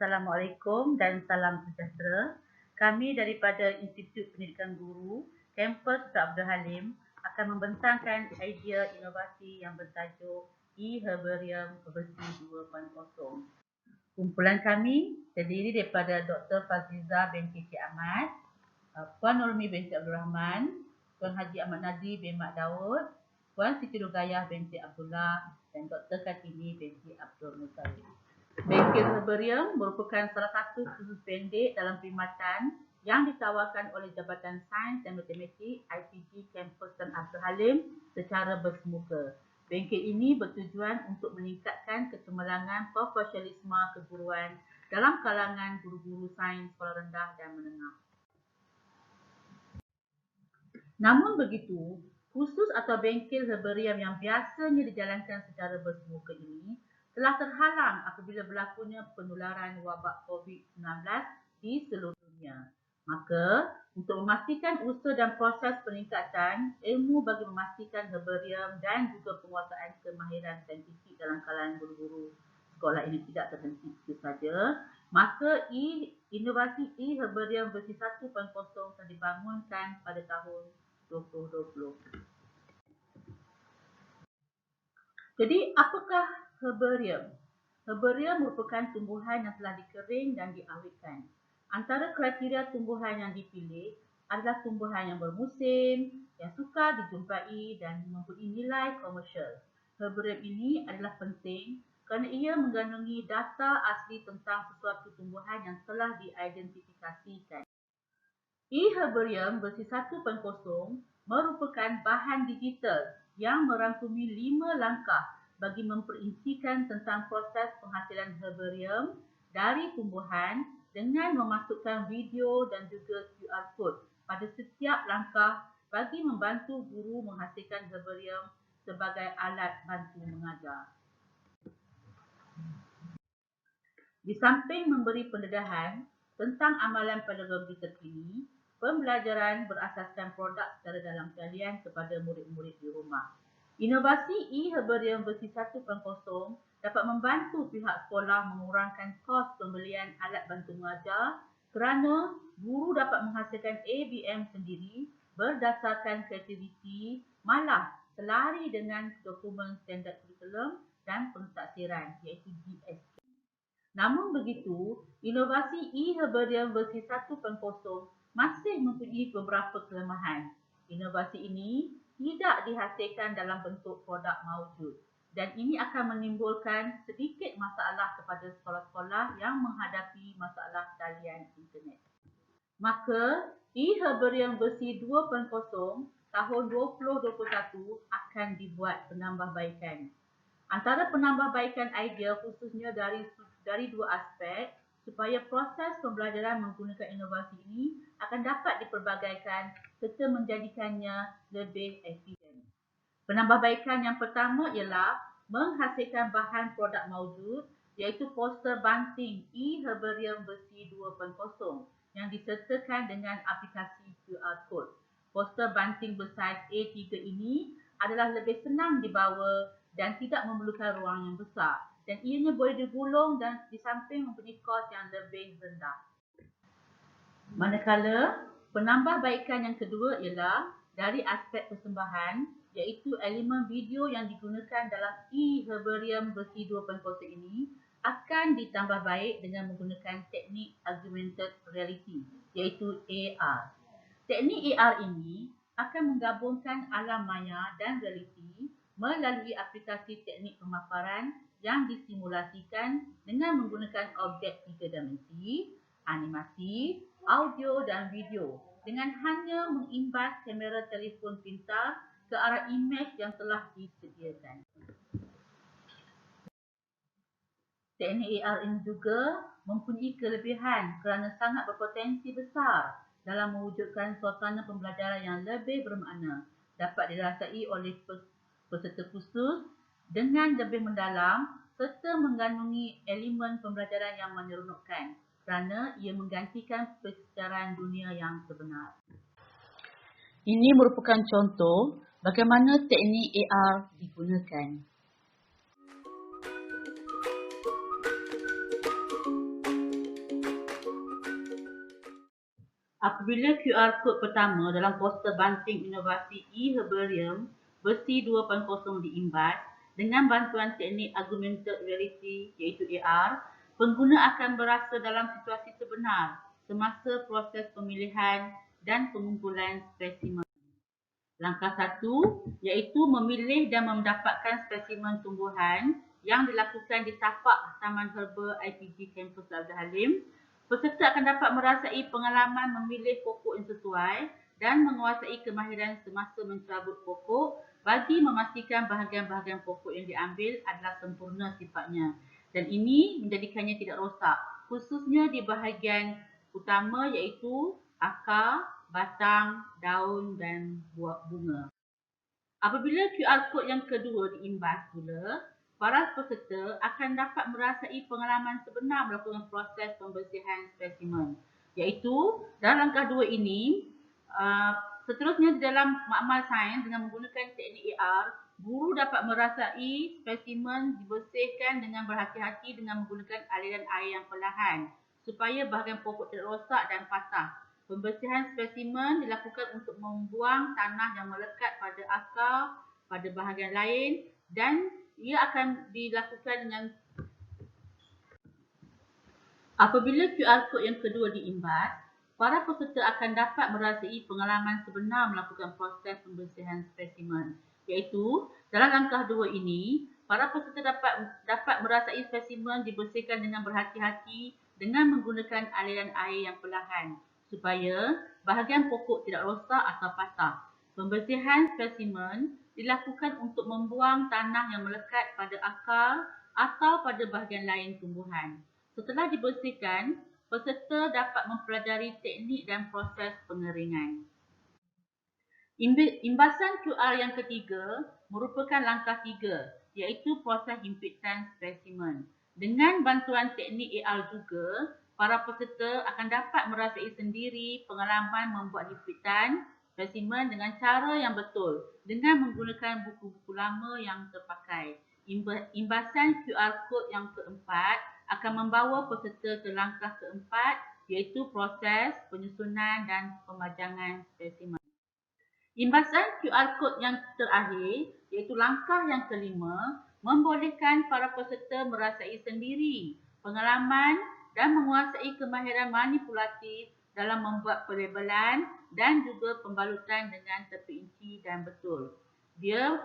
Assalamualaikum dan salam sejahtera. Kami daripada Institut Pendidikan Guru, Kampus Ustaz Abdul Halim akan membentangkan idea inovasi yang bertajuk e-Herbarium versi 2.0. Kumpulan kami terdiri daripada Dr. Fazliza binti Cik Ahmad, Puan Nurmi binti Abdul Rahman, Tuan Haji Ahmad Nadri bin Mat Daud, Puan Siti Rugayah binti Abdullah dan Dr. Kartini binti Abdul Muttalib. Bengkel Herbarium merupakan salah satu kursus pendek dalam perkhidmatan yang ditawarkan oleh Jabatan Sains dan Matematik IPG Kampus Tan Abdul Halim secara bersemuka. Bengkel ini bertujuan untuk meningkatkan kecemerlangan profesionalisme keguruan dalam kalangan guru-guru sains sekolah rendah dan menengah. Namun begitu, kursus atau bengkel herbarium yang biasanya dijalankan secara bersemuka ini telah terhalang apabila berlakunya penularan wabak COVID-19 di seluruh dunia. Maka, untuk memastikan usaha dan proses peningkatan ilmu bagi memastikan herbarium dan juga penguasaan kemahiran saintifik dalam kalangan guru-guru sekolah ini tidak terhenti itu saja, maka inovasi e-Herbarium versi 1.0 telah dibangunkan pada tahun 2020. Jadi, apakah herbarium? Herbarium merupakan tumbuhan yang telah dikering dan diawetkan. Antara kriteria tumbuhan yang dipilih adalah tumbuhan yang bermusim, yang sukar dijumpai dan mempunyai nilai komersial. Herbarium ini adalah penting kerana ia mengandungi data asli tentang sesuatu tumbuhan yang telah diidentifikasikan. E-Herbarium versi 1.0 merupakan bahan digital yang merangkumi 5 langkah bagi memperincikan tentang proses penghasilan herbarium dari tumbuhan dengan memasukkan video dan juga QR code pada setiap langkah bagi membantu guru menghasilkan herbarium sebagai alat bantu mengajar. Di samping memberi pendedahan tentang amalan pedagogi terkini, pembelajaran berasaskan produk secara dalam talian kepada murid-murid di rumah. Inovasi e-Herbarium versi 1.0 dapat membantu pihak sekolah mengurangkan kos pembelian alat bantu mengajar kerana guru dapat menghasilkan ABM sendiri berdasarkan kreativiti, malah selari dengan dokumen standard kurikulum dan pentaksiran iaitu GSK. Namun begitu, inovasi e-Herbarium versi 1.0 masih mempunyai beberapa kelemahan. Inovasi ini tidak dihasilkan dalam bentuk produk maujud dan ini akan menimbulkan sedikit masalah kepada sekolah-sekolah yang menghadapi masalah talian internet. Maka, e-Herbarium versi 2.0 tahun 2021 akan dibuat penambahbaikan. Antara penambahbaikan idea khususnya dari dua aspek supaya proses pembelajaran menggunakan inovasi ini akan dapat diperbagaikan serta menjadikannya lebih efisien. Penambahbaikan yang pertama ialah menghasilkan bahan produk maujud iaitu poster banting e-Herbarium versi 2.0 yang disertakan dengan aplikasi QR code. Poster banting bersaiz A3 ini adalah lebih senang dibawa dan tidak memerlukan ruang yang besar dan ianya boleh digulung dan di samping mempunyai kos yang lebih rendah. Manakala penambahbaikan yang kedua ialah dari aspek persembahan iaitu elemen video yang digunakan dalam e-Herbarium versi 2.0 ini akan ditambah baik dengan menggunakan teknik augmented reality iaitu AR. Teknik AR ini akan menggabungkan alam maya dan realiti melalui aplikasi teknik pemaparan yang disimulasikan dengan menggunakan objek 3 dimensi, animasi, audio dan video dengan hanya mengimbas kamera telefon pintar ke arah imej yang telah disediakan. Teknik AR ini juga mempunyai kelebihan kerana sangat berpotensi besar dalam mewujudkan suasana pembelajaran yang lebih bermakna dapat dirasai oleh peserta khusus dengan lebih mendalam serta mengandungi elemen pembelajaran yang menyeronokkan kerana ia menggantikan persecaran dunia yang sebenar. Ini merupakan contoh bagaimana teknik AR digunakan. Apabila QR Code pertama dalam poster banting inovasi e-Herbarium versi 2.0 diimbat dengan bantuan teknik augmented reality iaitu AR, pengguna akan berasa dalam situasi sebenar semasa proses pemilihan dan pengumpulan spesimen. Langkah 1 iaitu memilih dan mendapatkan spesimen tumbuhan yang dilakukan di tapak Taman Herba IPG Kampus Abdul Halim. Peserta akan dapat merasai pengalaman memilih pokok yang sesuai dan menguasai kemahiran semasa mencerabut pokok bagi memastikan bahagian-bahagian pokok yang diambil adalah sempurna sifatnya. Dan ini menjadikannya tidak rosak, khususnya di bahagian utama iaitu akar, batang, daun dan buah bunga. Apabila QR Code yang kedua diimbas pula, para peserta akan dapat merasai pengalaman sebenar melakukan proses pembersihan spesimen. Iaitu, dalam langkah 2 ini, seterusnya di dalam makmal sains dengan menggunakan teknik AR, guru dapat merasai spesimen dibersihkan dengan berhati-hati dengan menggunakan aliran air yang perlahan supaya bahagian pokok tidak rosak dan patah. Pembersihan spesimen dilakukan untuk membuang tanah yang melekat pada akar, pada bahagian lain dan ia akan dilakukan dengan apabila QR Code yang kedua diimbat, para peserta akan dapat merasai pengalaman sebenar melakukan proses pembersihan spesimen. Iaitu, dalam langkah 2 ini, para peserta dapat merasai spesimen dibersihkan dengan berhati-hati dengan menggunakan aliran air yang perlahan supaya bahagian pokok tidak rosak atau patah. Pembersihan spesimen dilakukan untuk membuang tanah yang melekat pada akar atau pada bahagian lain tumbuhan. Setelah dibersihkan, peserta dapat mempelajari teknik dan proses pengeringan. Imbasan QR yang ketiga merupakan langkah 3, iaitu proses himpitan spesimen. Dengan bantuan teknik AR juga, para peserta akan dapat merasai sendiri pengalaman membuat himpitan spesimen dengan cara yang betul dengan menggunakan buku-buku lama yang terpakai. Imbasan QR Code yang keempat akan membawa peserta ke langkah keempat iaitu proses penyusunan dan pemajangan spesimen. Imbasan QR Code yang terakhir iaitu langkah yang kelima membolehkan para peserta merasai sendiri pengalaman dan menguasai kemahiran manipulatif dalam membuat pelabelan dan juga pembalutan dengan terperinci dan betul.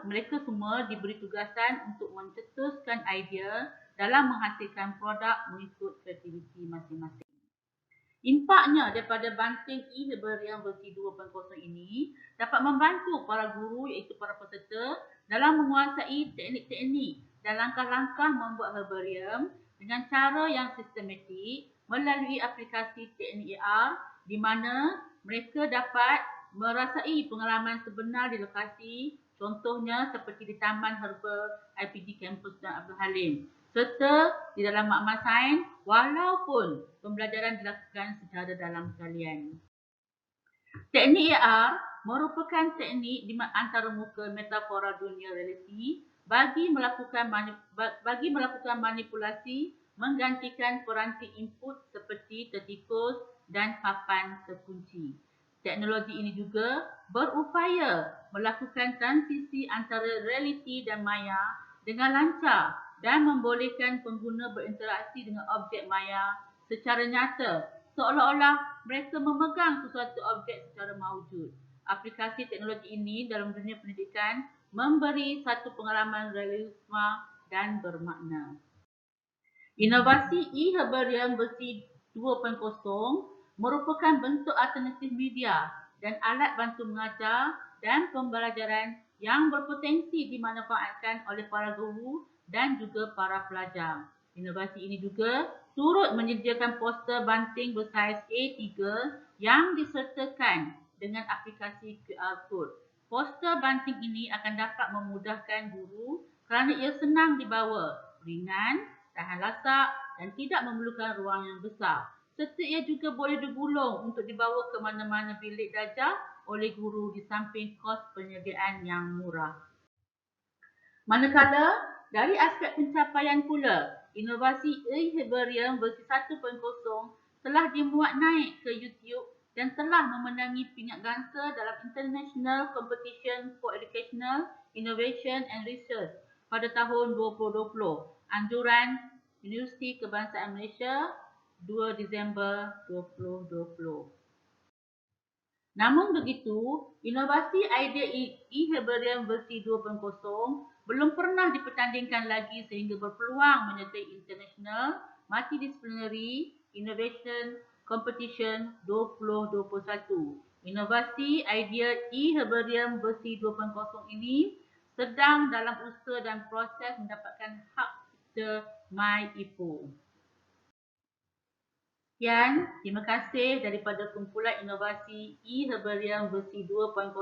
Mereka semua diberi tugasan untuk mencetuskan idea dalam menghasilkan produk mengikut kreativiti masing-masing. Impaknya daripada banting e-Herbarium versi 2.0 ini dapat membantu para guru iaitu para peserta dalam menguasai teknik-teknik dan langkah-langkah membuat herbarium dengan cara yang sistematik melalui aplikasi teknik AR di mana mereka dapat merasai pengalaman sebenar di lokasi, contohnya seperti di Taman Herba IPG Kampus dan Abdul Halim. Serta di dalam makmal sains walaupun pembelajaran dilakukan secara dalam talian. Teknik AR merupakan teknik di antarmuka metafora dunia realiti bagi melakukan manipulasi menggantikan peranti input seperti tertikus dan papan terkunci. Teknologi ini juga berupaya melakukan transisi antara realiti dan maya dengan lancar dan membolehkan pengguna berinteraksi dengan objek maya secara nyata seolah-olah mereka memegang sesuatu objek secara maujud. Aplikasi teknologi ini dalam dunia pendidikan memberi satu pengalaman realisme dan bermakna. Inovasi e-Herbarium versi 2.0 merupakan bentuk alternatif media dan alat bantu mengajar dan pembelajaran yang berpotensi dimanfaatkan oleh para guru dan juga para pelajar. Inovasi ini juga turut menyediakan poster banting bersaiz A3 yang disertakan dengan aplikasi QR Code. Poster banting ini akan dapat memudahkan guru kerana ia senang dibawa, ringan, tahan lasak dan tidak memerlukan ruang yang besar. Serta ia juga boleh digulung untuk dibawa ke mana-mana bilik darjah oleh guru di samping kos penyediaan yang murah. Manakala, dari aspek pencapaian pula, inovasi e-Herbarium versi 1.0 telah dimuat naik ke YouTube dan telah memenangi pingat gangsa dalam International Competition for Educational Innovation and Research pada tahun 2020. Anjuran Universiti Kebangsaan Malaysia 2 Disember 2020. Namun begitu, inovasi idea e-herbarium versi 2.0 belum pernah dipertandingkan lagi sehingga berpeluang menyertai International Multidisciplinary Innovation Competition 2021. Inovasi idea e-herbarium versi 2.0 ini sedang dalam usaha dan proses mendapatkan hak cipta MyIPO. Sekian, terima kasih daripada kumpulan inovasi e-herbarium versi 2.0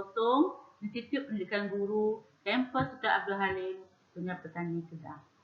Institut Pendidikan Guru Kampus Sultan Abdul Halim, Sungai Petani, Kedah.